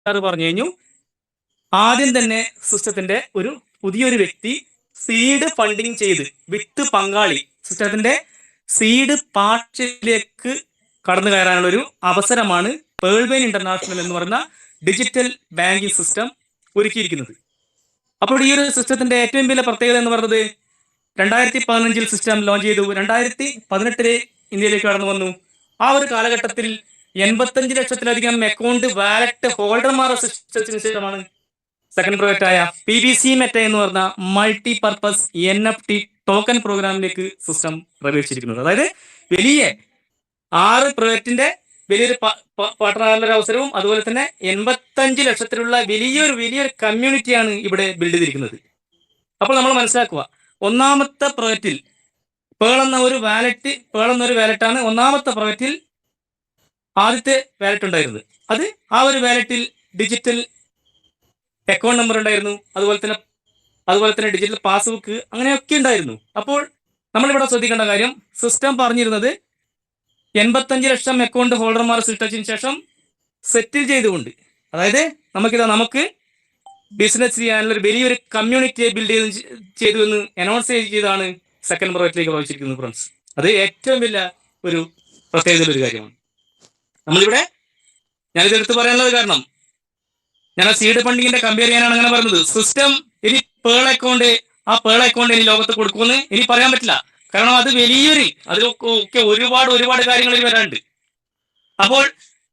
പറഞ്ഞു കഴിഞ്ഞു. ആദ്യം തന്നെ സിസ്റ്റത്തിന്റെ ഒരു പുതിയൊരു വ്യക്തി സീഡ് ഫണ്ടിങ് ചെയ്ത് വിത്ത് പങ്കാളി സിസ്റ്റത്തിന്റെ സീഡ് പാർട്ടിലേക്ക് കടന്നു കയറാനുള്ള ഒരു അവസരമാണ് പേൾവെയിൻ ഇന്റർനാഷണൽ എന്ന് പറയുന്ന ഡിജിറ്റൽ ബാങ്കിങ് സിസ്റ്റം ഒരുക്കിയിരിക്കുന്നത്. അപ്പോൾ ഈ ഒരു സിസ്റ്റത്തിന്റെ ഏറ്റവും വലിയ പ്രത്യേകത എന്ന് പറയുന്നത് 2015 സിസ്റ്റം ലോഞ്ച് ചെയ്തു, 2018 ഇന്ത്യയിലേക്ക് കടന്നു വന്നു. ആ ഒരു കാലഘട്ടത്തിൽ 85 ലക്ഷത്തിലധികം അക്കൗണ്ട് വാലറ്റ് ഹോൾഡർമാർ സിസ്റ്റത്തിന് ശേഷമാണ് സെക്കൻഡ് പ്രോജക്റ്റ് ആയ PBC മെറ്റ എന്ന് പറഞ്ഞ മൾട്ടി പർപ്പസ് NFT ടോക്കൺ പ്രോഗ്രാമിലേക്ക് സിസ്റ്റം പ്രവേശിച്ചിരിക്കുന്നത്. അതായത് വലിയ 6 പ്രോജക്റ്റിന്റെ വലിയൊരു പാർട്ട്ണർ അവസരവും അതുപോലെ തന്നെ 85 ലക്ഷത്തിലുള്ള വലിയൊരു കമ്മ്യൂണിറ്റിയാണ് ഇവിടെ ബിൽഡ് ചെയ്തിരിക്കുന്നത്. അപ്പോൾ നമ്മൾ മനസ്സിലാക്കുക, ഒന്നാമത്തെ പ്രോജക്റ്റിൽ പേൾ എന്ന ഒരു വാലറ്റാണ് ഒന്നാമത്തെ പ്രോജക്റ്റിൽ ആദ്യത്തെ വാലറ്റ് ഉണ്ടായിരുന്നത്. അത് ആ ഒരു വാലറ്റിൽ ഡിജിറ്റൽ അക്കൗണ്ട് നമ്പർ ഉണ്ടായിരുന്നു, അതുപോലെ തന്നെ ഡിജിറ്റൽ പാസ്ബുക്ക് അങ്ങനെയൊക്കെ ഉണ്ടായിരുന്നു. അപ്പോൾ നമ്മളിവിടെ ശ്രദ്ധിക്കേണ്ട കാര്യം, സിസ്റ്റം പറഞ്ഞിരുന്നത് 85 ലക്ഷം അക്കൗണ്ട് ഹോൾഡർമാർ സൃഷ്ടിച്ചതിന് ശേഷം സെറ്റിൽ ചെയ്തുകൊണ്ട്, അതായത് നമുക്ക് ബിസിനസ് ചെയ്യാനുള്ള ഒരു വലിയൊരു കമ്മ്യൂണിറ്റിയെ ബിൽഡ് ചെയ്തു എന്ന് അനൗൺസ് ചെയ്താണ് സെക്കൻഡ് പ്രോജക്റ്റിലേക്ക് പ്രവേശിച്ചിരിക്കുന്നത് ഫ്രണ്ട്സ്. അത് ഏറ്റവും വലിയ ഒരു പ്രത്യേകതയുള്ള ഒരു കാര്യമാണ്. ഞാനിത് എടുത്ത് പറയാനുള്ള കാരണം, ഞാൻ സീഡ് ഫണ്ടിങ്ങിന്റെ കമ്പയർ ചെയ്യാനാണ് അങ്ങനെ പറഞ്ഞത്. സിസ്റ്റം ഇനി പേൾ അക്കൗണ്ട് ഇനി ലോകത്ത് കൊടുക്കുമെന്ന് ഇനി പറയാൻ പറ്റില്ല. കാരണം അത് അതിലൊക്കെ ഒരുപാട് കാര്യങ്ങൾ വരാനുണ്ട്. അപ്പോൾ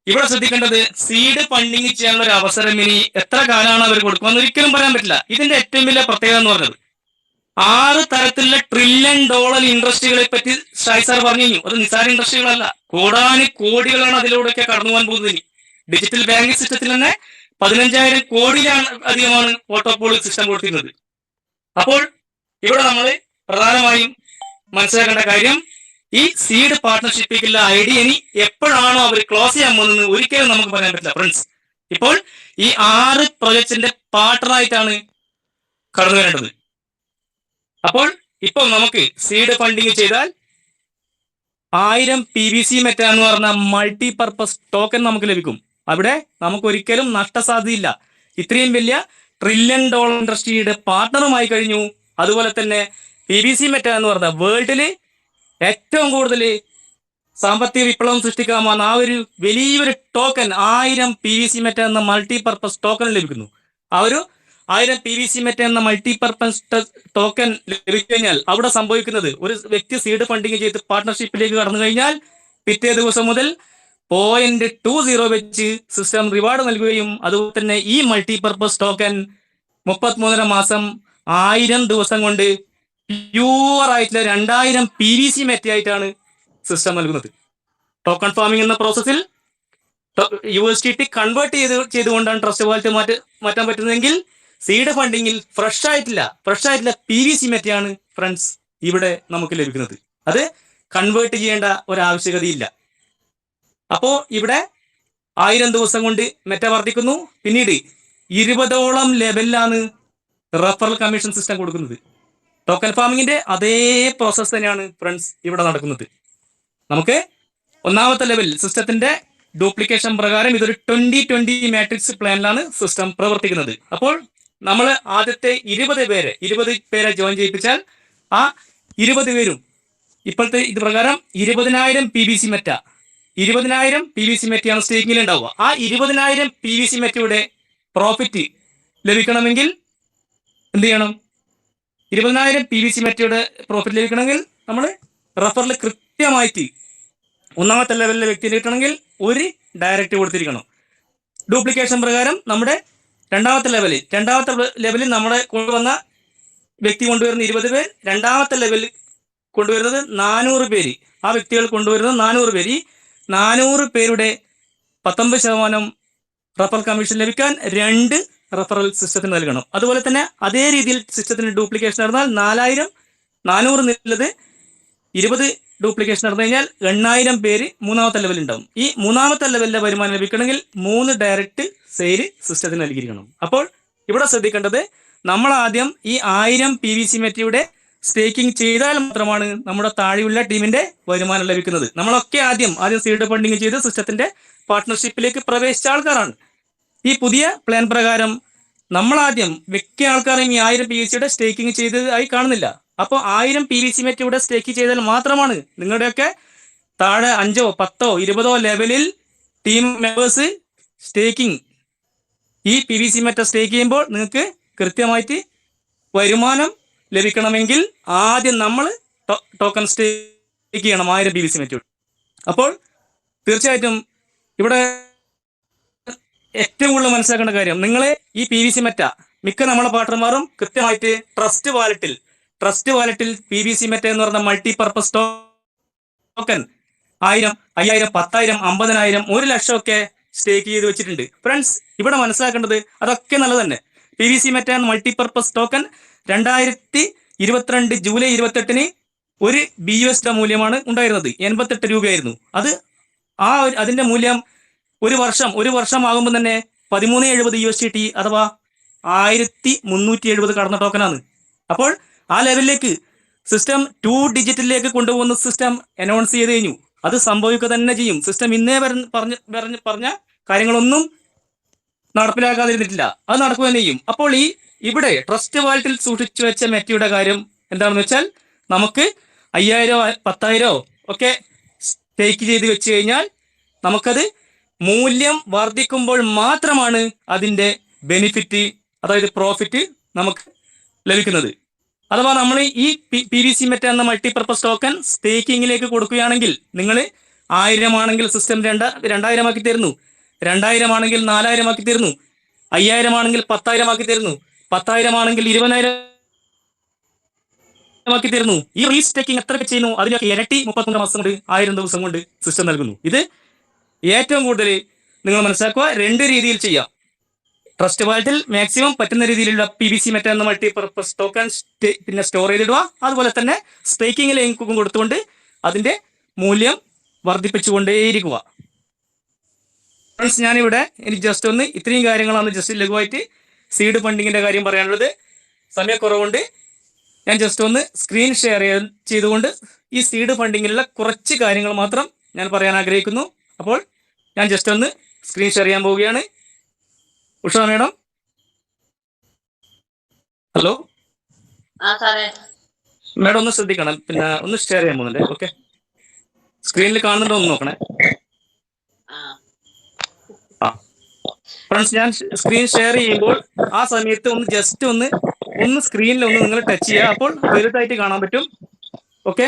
ഇവിടെ ശ്രദ്ധിക്കേണ്ടത്, സീഡ് ഫണ്ടിങ് ചെയ്യാനുള്ള ഒരു അവസരം ഇനി എത്ര കാലമാണ് അവർ കൊടുക്കുമെന്ന് ഒരിക്കലും പറയാൻ പറ്റില്ല. ഇതിന്റെ ഏറ്റവും വലിയ പ്രത്യേകത എന്ന് പറഞ്ഞത് 6 തരത്തിലുള്ള $1 ട്രില്യൺ ഇൻഡസ്ട്രികളെ പറ്റി ഷായ് സാർ പറഞ്ഞു കഴിഞ്ഞു. അത് നിസ്സാര ഇൻഡസ്ട്രികളല്ല, കോടികളാണ് അതിലൂടെയൊക്കെ കടന്നു പോകാൻ പോകുന്നത്. ഇനി ഡിജിറ്റൽ ബാങ്കിങ് സിസ്റ്റത്തിൽ തന്നെ 15,000 കോടിയിലാണ് അധികമാണ് ഓട്ടോപോൾ സിസ്റ്റം കൊടുത്തിരുന്നത്. അപ്പോൾ ഇവിടെ നമ്മൾ പ്രധാനമായും മനസ്സിലാക്കേണ്ട കാര്യം, ഈ സീഡ് പാർട്ട്ണർഷിപ്പിക്കുള്ള ഐഡിയ ഇനി എപ്പോഴാണോ അവർ ക്ലോസ് ചെയ്യാൻ പോകുന്നത് ഒരിക്കലും നമുക്ക് പറയാൻ പറ്റില്ല ഫ്രണ്ട്സ്. ഇപ്പോൾ ഈ 6 പ്രൊജക്ട്സിന്റെ പാർട്ട്ണറായിട്ടാണ് കടന്നു വരേണ്ടത്. അപ്പോൾ ഇപ്പം നമുക്ക് സീഡ് ഫണ്ടിങ് ചെയ്താൽ 1000 PBC മെറ്റ എന്ന് പറഞ്ഞ മൾട്ടി പർപ്പസ് ടോക്കൺ നമുക്ക് ലഭിക്കും. അവിടെ നമുക്ക് ഒരിക്കലും നഷ്ടസാധ്യതയില്ല. ഇത്രയും വലിയ $1 ട്രില്യൺ ഇൻഡസ്ട്രിയുടെ പാർട്ട്ണറുമായി കഴിഞ്ഞു. അതുപോലെ തന്നെ PBC മെറ്റ എന്ന് പറഞ്ഞ വേൾഡില് ഏറ്റവും കൂടുതൽ സാമ്പത്തിക വിപ്ലവം സൃഷ്ടിക്കാമെന്ന ആ ഒരു വലിയൊരു ടോക്കൺ 1000 PBC മെറ്റ എന്ന മൾട്ടി പർപ്പസ് ടോക്കൺ ലഭിക്കുന്നു. ആ ഒരു 1000 PBC മെറ്റ എന്ന മൾട്ടി പർപ്പസ് ടോക്കൺ ലഭിച്ചു കഴിഞ്ഞാൽ അവിടെ സംഭവിക്കുന്നത്, ഒരു വ്യക്തി സീഡ് ഫണ്ടിങ് ചെയ്ത് പാർട്ട്ണർഷിപ്പിലേക്ക് കടന്നു കഴിഞ്ഞാൽ പിറ്റേ ദിവസം മുതൽ 0.20 വെച്ച് സിസ്റ്റം റിവാർഡ് നൽകുകയും അതുപോലെ തന്നെ ഈ മൾട്ടി പർപ്പസ് ടോക്കൺ 33.5 മാസം 1000 ദിവസം കൊണ്ട് പ്യൂർ ആയിട്ടുള്ള 2000 PBC മെറ്റയായിട്ടാണ് സിസ്റ്റം നൽകുന്നത്. ടോക്കൺ ഫാമിംഗ് എന്ന പ്രോസസ്സിൽ USDT കൺവേർട്ട് ചെയ്തുകൊണ്ടാണ് ട്രസ്റ്റ് വാലറ്റ് മാറ്റാൻ പറ്റുന്നതെങ്കിൽ സീഡ് ഫണ്ടിങ്ങിൽ ഫ്രഷ് ആയിട്ടില്ല PBC മെറ്റയാണ് ഫ്രണ്ട്സ് ഇവിടെ നമുക്ക് ലഭിക്കുന്നത്. അത് കൺവേർട്ട് ചെയ്യേണ്ട ഒരു ആവശ്യകതയില്ല. അപ്പോൾ ഇവിടെ 1000 ദിവസം കൊണ്ട് മെറ്റ വർദ്ധിക്കുന്നു. പിന്നീട് 20ഓളം ലെവലിലാണ് റെഫറൽ കമ്മീഷൻ സിസ്റ്റം കൊടുക്കുന്നത്. ടോക്കൺ ഫാമിങ്ങിന്റെ അതേ പ്രോസസ് തന്നെയാണ് ഫ്രണ്ട്സ് ഇവിടെ നടക്കുന്നത്. നമുക്ക് ഒന്നാമത്തെ ലെവൽ സിസ്റ്റത്തിന്റെ ഡ്യൂപ്ലിക്കേഷൻ പ്രകാരം ഇതൊരു 20-20 മാട്രിക്സ് പ്ലാനിലാണ് സിസ്റ്റം പ്രവർത്തിക്കുന്നത്. അപ്പോൾ നമ്മൾ ആദ്യത്തെ 20 പേരെ ജോയിൻ ചെയ്യിപ്പിച്ചാൽ ആ 20 പേരും ഇപ്പോഴത്തെ ഇത് പ്രകാരം 20,000 PBC മെറ്റ 20,000 PBC മെറ്റയാണ് സ്റ്റേക്കിങ്ങിൽ ഉണ്ടാവുക. ആ 20,000 PBC മെറ്റയുടെ പ്രോഫിറ്റ് ലഭിക്കണമെങ്കിൽ എന്ത് ചെയ്യണം? 20,000 PBC മെറ്റയുടെ പ്രോഫിറ്റ് ലഭിക്കണമെങ്കിൽ നമ്മൾ റെഫറിൽ കൃത്യമായിട്ട് ഒന്നാമത്തെ ലെവലിലെ വ്യക്തി കിട്ടണമെങ്കിൽ ഒരു ഡയറക്റ്റ് കൊടുത്തിരിക്കണം. ഡ്യൂപ്ലിക്കേഷൻ പ്രകാരം നമ്മുടെ രണ്ടാമത്തെ ലെവലിൽ നമ്മുടെ കൊണ്ടുവന്ന വ്യക്തി കൊണ്ടുവരുന്ന 20 പേർ, രണ്ടാമത്തെ ലെവലിൽ കൊണ്ടുവരുന്നത് 400 പേര്, ആ വ്യക്തികൾ കൊണ്ടുവരുന്നത് 400 പേര്. ഈ 400 പേരുടെ 19% റെഫറൽ കമ്മീഷൻ ലഭിക്കാൻ 2 റെഫറൽ സിസ്റ്റത്തിന് നൽകണം. അതുപോലെ തന്നെ അതേ രീതിയിൽ സിസ്റ്റത്തിന് ഡ്യൂപ്ലിക്കേഷൻ നടന്നാൽ 400 എന്നുള്ളത് 20 ഡ്യൂപ്ലിക്കേഷൻ നടന്നു കഴിഞ്ഞാൽ 8,000 പേര് മൂന്നാമത്തെ ലെവലിൽ ഉണ്ടാവും. ഈ മൂന്നാമത്തെ ലെവലിലെ വരുമാനം ലഭിക്കണമെങ്കിൽ 3 ഡയറക്റ്റ് സെയിൽ സിസ്റ്റത്തിന് നൽകിയിരിക്കണം. അപ്പോൾ ഇവിടെ ശ്രദ്ധിക്കേണ്ടത്, നമ്മൾ ആദ്യം ഈ 1000 PBC മെറ്റയുടെ സ്റ്റേക്കിംഗ് ചെയ്താൽ മാത്രമാണ് നമ്മുടെ താഴെയുള്ള ടീമിന്റെ വരുമാനം ലഭിക്കുന്നത്. നമ്മളൊക്കെ ആദ്യം സീഡ് ഫണ്ടിങ് ചെയ്ത് സിസ്റ്റത്തിന്റെ പാർട്ട്ണർഷിപ്പിലേക്ക് പ്രവേശിച്ച ആൾക്കാരാണ്. ഈ പുതിയ പ്ലാൻ പ്രകാരം നമ്മളാദ്യം മിക്ക ആൾക്കാരും ഈ 1000 PVC-യുടെ സ്റ്റേക്കിംഗ് ചെയ്തതായി കാണുന്നില്ല. അപ്പോൾ 1000 PVC മെറ്റ് ഇവിടെ സ്റ്റേക്ക് ചെയ്താൽ മാത്രമാണ് നിങ്ങളുടെയൊക്കെ താഴെ 5, 10, 20 ലെവലിൽ ടീം മെമ്പേഴ്സ് സ്റ്റേക്കിംഗ് ഈ PVC മെറ്റ് സ്റ്റേക്ക് ചെയ്യുമ്പോൾ നിങ്ങൾക്ക് കൃത്യമായിട്ട് വരുമാനം ലഭിക്കണമെങ്കിൽ ആദ്യം നമ്മൾ ടോക്കൺ സ്റ്റേക്ക് ചെയ്യണം 1000 PVC മെറ്റ്. അപ്പോൾ തീർച്ചയായിട്ടും ഇവിടെ ഏറ്റവും കൂടുതൽ മനസ്സിലാക്കേണ്ട കാര്യം, നിങ്ങൾ ഈ PVC മെറ്റ മിക്ക നമ്മളെ പാർട്ണർമാരും കൃത്യമായിട്ട് ട്രസ്റ്റ് വാലറ്റിൽ PVC മെറ്റ എന്ന് പറഞ്ഞ മൾട്ടിപർപ്പസ് ടോക്കൻ 1000, 5000, 10,000, 50,000, 1,00,000 ഒക്കെ സ്റ്റേക്ക് ചെയ്ത് വെച്ചിട്ടുണ്ട്. ഫ്രണ്ട്സ്, ഇവിടെ മനസ്സിലാക്കേണ്ടത് അതൊക്കെ നല്ലത് തന്നെ. PVC മെറ്റ എന്ന മൾട്ടിപർപ്പസ് ടോക്കൻ 2022 ജൂലൈ 28-ന് ഒരു BUSD മൂല്യമാണ് ഉണ്ടായിരുന്നത്. 88 രൂപയായിരുന്നു. അതിന്റെ മൂല്യം ഒരു വർഷം ആകുമ്പോൾ തന്നെ 1370 USDT അഥവാ 1370 കടന്ന ടോക്കനാണ്. അപ്പോൾ ആ ലെവലിലേക്ക് സിസ്റ്റം 2 ഡിജിറ്റിലേക്ക് കൊണ്ടുപോകുന്ന സിസ്റ്റം അനൗൺസ് ചെയ്ത് കഴിഞ്ഞു. അത് സംഭവിക്കുക തന്നെ ചെയ്യും. സിസ്റ്റം ഇന്നേ പറഞ്ഞ കാര്യങ്ങളൊന്നും നടപ്പിലാക്കാതിരുന്നിട്ടില്ല. അത് നടക്കുക തന്നെ ചെയ്യും. അപ്പോൾ ഇവിടെ ട്രസ്റ്റ് വാലറ്റിൽ സൂക്ഷിച്ചു വെച്ച മെറ്റയുടെ കാര്യം എന്താണെന്ന് വെച്ചാൽ, നമുക്ക് 5000, 10,000 ഒക്കെ സ്റ്റേക്ക് ചെയ്ത് വെച്ച് കഴിഞ്ഞാൽ നമുക്കത് മൂല്യം വർദ്ധിക്കുമ്പോൾ മാത്രമാണ് അതിൻ്റെ ബെനിഫിറ്റ്, അതായത് പ്രോഫിറ്റ് നമുക്ക് ലഭിക്കുന്നത്. അഥവാ നമ്മൾ ഈ PVC മെറ്റ എന്ന മൾട്ടിപർപ്പസ് ടോക്കൻ സ്റ്റേക്കിങ്ങിലേക്ക് കൊടുക്കുകയാണെങ്കിൽ, നിങ്ങൾ 1000 ആണെങ്കിൽ സിസ്റ്റം 2000 ആക്കി തരുന്നു, 2000 ആണെങ്കിൽ 4000 ആക്കി തരുന്നു, 5000 ആണെങ്കിൽ 10,000 ആക്കി തരുന്നു, 10,000 ആണെങ്കിൽ 20,000 ആക്കി തരുന്നു. ഈ റീസ്റ്റേക്കിംഗ് എത്രയൊക്കെ ചെയ്യുന്നു അതിനൊക്കെ ഇരട്ടി 33 മാസം കൊണ്ട് 1000 ദിവസം കൊണ്ട് സിസ്റ്റം നൽകുന്നു. ഇത് ഏറ്റവും കൂടുതൽ നിങ്ങൾ മനസ്സിലാക്കുക, 2 രീതിയിൽ ചെയ്യാം. ട്രസ്റ്റ് വാലറ്റിൽ മാക്സിമം പറ്റുന്ന രീതിയിലുള്ള PVC മെറ്റ എന്ന മൾട്ടിപർപ്പസ് ടോക്കൺ പിന്നെ സ്റ്റോർ ചെയ്തിടുക. അതുപോലെ തന്നെ സ്റ്റേക്കിങ്ങിലേക്കും കൊടുത്തുകൊണ്ട് അതിൻ്റെ മൂല്യം വർദ്ധിപ്പിച്ചുകൊണ്ടേയിരിക്കുക. ഫ്രണ്ട്സ്, ഞാനിവിടെ എനിക്ക് ജസ്റ്റ് ഒന്ന് ഇത്രയും കാര്യങ്ങളാണ് ജസ്റ്റ് ലഘുവായിട്ട് സീഡ് ഫണ്ടിങ്ങിൻ്റെ കാര്യം പറയാനുള്ളത്. സമയക്കുറവുകൊണ്ട് ഞാൻ ജസ്റ്റ് ഒന്ന് സ്ക്രീൻ ഷെയർ ചെയ്തുകൊണ്ട് ഈ സീഡ് ഫണ്ടിങ്ങിലുള്ള കുറച്ച് കാര്യങ്ങൾ മാത്രം ഞാൻ പറയാൻ ആഗ്രഹിക്കുന്നു. അപ്പോൾ ഞാൻ ജസ്റ്റ് ഒന്ന് സ്ക്രീൻ ഷെയർ ചെയ്യാൻ പോവുകയാണ്. ഉഷ മേഡം, ഹലോ മേഡം, ഒന്ന് ശ്രദ്ധിക്കണം, പിന്നെ ഒന്ന് ഷെയർ ചെയ്യാൻ പോകുന്നുണ്ട്. ഓക്കെ, സ്ക്രീനിൽ കാണുന്നുണ്ടോ ഒന്ന് നോക്കണേ. ഫ്രണ്ട്സ്, ഞാൻ സ്ക്രീൻ ഷെയർ ചെയ്യുമ്പോൾ ആ സമയത്ത് ഒന്ന് ജസ്റ്റ് ഒന്ന് സ്ക്രീനിൽ ഒന്ന് നിങ്ങൾ ടച്ച് ചെയ്യുക. അപ്പോൾ വലുതായിട്ട് കാണാൻ പറ്റും. ഓക്കെ,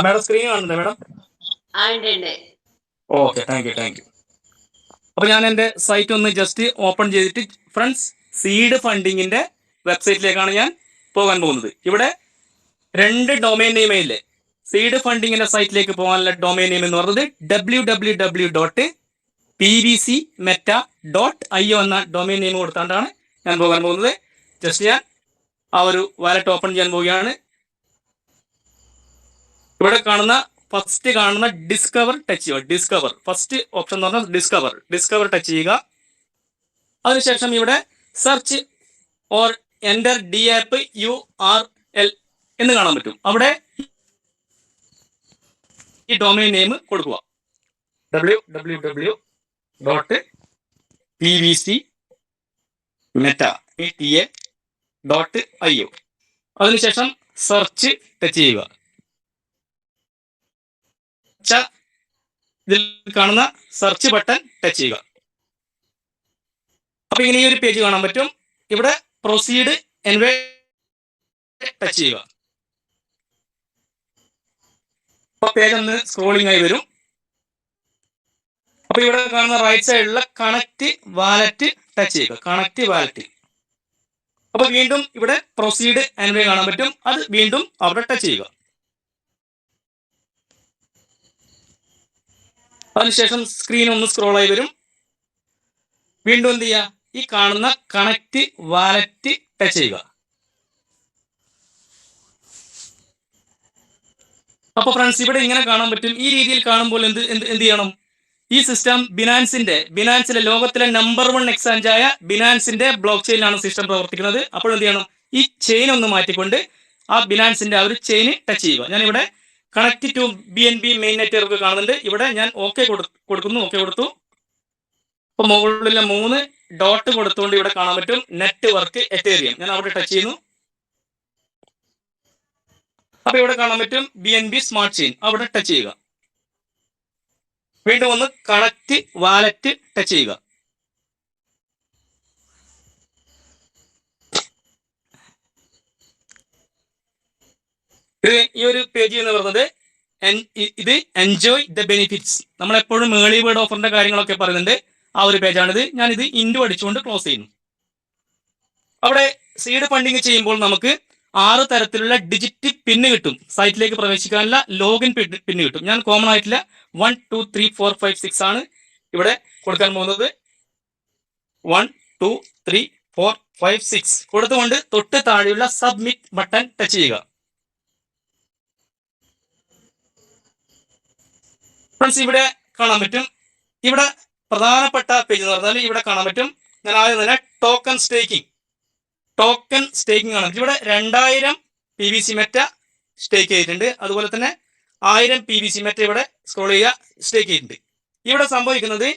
മേഡം സ്ക്രീൻ കാണുന്നുണ്ട് മേഡം? Okay, thank you. അപ്പൊ ഞാൻ എൻ്റെ സൈറ്റ് ഒന്ന് ജസ്റ്റ് ഓപ്പൺ ചെയ്തിട്ട്, ഫ്രണ്ട്സ്, സീഡ് ഫണ്ടിങ്ങിന്റെ വെബ്സൈറ്റിലേക്കാണ് ഞാൻ പോകാൻ പോകുന്നത്. ഇവിടെ 2 ഡൊമൈൻ നെയിമില്ലേ. സീഡ് ഫണ്ടിങ്ങിന്റെ സൈറ്റിലേക്ക് പോകാനുള്ള ഡൊമൈൻ നെയിം എന്ന് പറയുന്നത് www.pvcmeta.io എന്ന ഡൊമൈൻ നെയിം കൊടുത്താണ്ടാണ് ഞാൻ പോകാൻ പോകുന്നത്. ജസ്റ്റ് ഞാൻ ആ ഒരു വാലറ്റ് ഓപ്പൺ ചെയ്യാൻ പോവുകയാണ്. ഇവിടെ ഫസ്റ്റ് കാണുന്ന ഡിസ്കവർ ടച്ച് ചെയ്യുക. ഫസ്റ്റ് ഓപ്ഷൻ എന്ന് പറഞ്ഞാൽ ഡിസ്കവർ ടച്ച് ചെയ്യുക. അതിനുശേഷം ഇവിടെ search or enter DApp URL എന്ന് കാണാൻ പറ്റും. അവിടെ ഈ ഡൊമൈൻ നെയിം കൊടുക്കുക, www.pvcmeta.io. അതിനുശേഷം സെർച്ച് ടച്ച് ചെയ്യുക. ഇതിൽ കാണുന്ന സെർച്ച് ബട്ടൺ ടച്ച് ചെയ്യുക. അപ്പൊ ഇങ്ങനെ ഈ ഒരു പേജ് കാണാൻ പറ്റും. ഇവിടെ പ്രൊസീഡ് എൻവേ ടച്ച് ചെയ്യുക. അപ്പൊ പേജ് ഒന്ന് സ്ക്രോളിംഗ് ആയി വരും. അപ്പൊ ഇവിടെ കാണുന്ന റൈറ്റ് സൈഡിലുള്ള കണക്ട് വാലറ്റ് ടച്ച് ചെയ്യുക. അപ്പൊ വീണ്ടും ഇവിടെ പ്രൊസീഡ് എൻവേ കാണാൻ പറ്റും. അത് വീണ്ടും അവിടെ ടച്ച് ചെയ്യുക. അതിനുശേഷം സ്ക്രീൻ ഒന്ന് സ്ക്രോൾ ആയി വരും. വീണ്ടും എന്ത് ചെയ്യുക, ഈ കാണുന്ന കണക്ട് വാലറ്റ് ടച്ച് ചെയ്യുക. അപ്പൊ ഫ്രണ്ട്സ് ഇവിടെ ഇങ്ങനെ കാണാൻ പറ്റും. ഈ രീതിയിൽ കാണുമ്പോൾ എന്ത് എന്ത് എന്ത് ചെയ്യണം? ഈ സിസ്റ്റം ബിനാൻസിലെ ലോകത്തിലെ നമ്പർ 1 എക്സ്ചേഞ്ച് ആയ ബിനാൻസിന്റെ ബ്ലോക്ക് ചെയിനിലാണ് സിസ്റ്റം പ്രവർത്തിക്കുന്നത്. അപ്പോൾ എന്ത് ചെയ്യണം? ഈ ചെയിൻ ഒന്ന് മാറ്റിക്കൊണ്ട് ആ ബിനാൻസിന്റെ ആ ഒരു ചെയിന് ടച്ച് ചെയ്യുക. ഞാൻ ഇവിടെ connect to BNB main network കാണുന്നുണ്ട്. ഇവിടെ ഞാൻ ഓക്കെ കൊടുക്കുന്നു. ഓക്കെ കൊടുത്തു. അപ്പൊ മുകളിലെ 3 ഡോട്ട് കൊടുത്തുകൊണ്ട് ഇവിടെ കാണാൻ പറ്റും നെറ്റ്വർക്ക് എത്തേറിയം. ഞാൻ അവിടെ ടച്ച് ചെയ്യുന്നു. അപ്പൊ ഇവിടെ കാണാൻ പറ്റും BNB സ്മാർട്ട് ചെയിൻ. അവിടെ ടച്ച് ചെയ്യുക. വീണ്ടും ഒന്ന് കണക്ട് വാലറ്റ് ടച്ച് ചെയ്യുക. ഈ ഒരു പേജ് എന്ന് പറയുന്നത് ഇത് എൻജോയ് ദ ബെനിഫിറ്റ്സ്. നമ്മളെപ്പോഴും ഏർലി ബേർഡ് ഓഫറിന്റെ കാര്യങ്ങളൊക്കെ പറയുന്നുണ്ട്. ആ ഒരു പേജാണിത്. ഞാനിത് ഇൻഡു അടിച്ചുകൊണ്ട് ക്ലോസ് ചെയ്യുന്നു. അവിടെ സീഡ് ഫണ്ടിങ് ചെയ്യുമ്പോൾ നമുക്ക് 6 തരത്തിലുള്ള ഡിജിറ്റ് പിന്ന് കിട്ടും. സൈറ്റിലേക്ക് പ്രവേശിക്കാനുള്ള ലോഗിൻ പിന്ന് കിട്ടും. ഞാൻ കോമൺ ആയിട്ടുള്ള 1 2 3 4 5 6 ആണ് ഇവിടെ കൊടുക്കാൻ പോകുന്നത്. 1 2 3 4 5 6 കൊടുത്തുകൊണ്ട് തൊട്ട് താഴെയുള്ള സബ്മിറ്റ് ബട്ടൺ ടച്ച് ചെയ്യുക. ഫ്രണ്ട്സ് ഇവിടെ കാണാൻ പറ്റും. ഇവിടെ പ്രധാനപ്പെട്ട പേജ് എന്ന് പറഞ്ഞാൽ ഇവിടെ കാണാൻ പറ്റും. ഞാൻ ആദ്യം തന്നെ ടോക്കൺ സ്റ്റേക്കിംഗ് ആണ്. ഇവിടെ 2000 PVC മെറ്റ സ്റ്റേക്ക് ചെയ്തിട്ടുണ്ട്. അതുപോലെ തന്നെ 1000 PVC മെറ്റ ഇവിടെ സ്ക്രോൾ ചെയ്യുക സ്റ്റേക്ക് ചെയ്തിട്ടുണ്ട്. ഇവിടെ സംഭവിക്കുന്നത്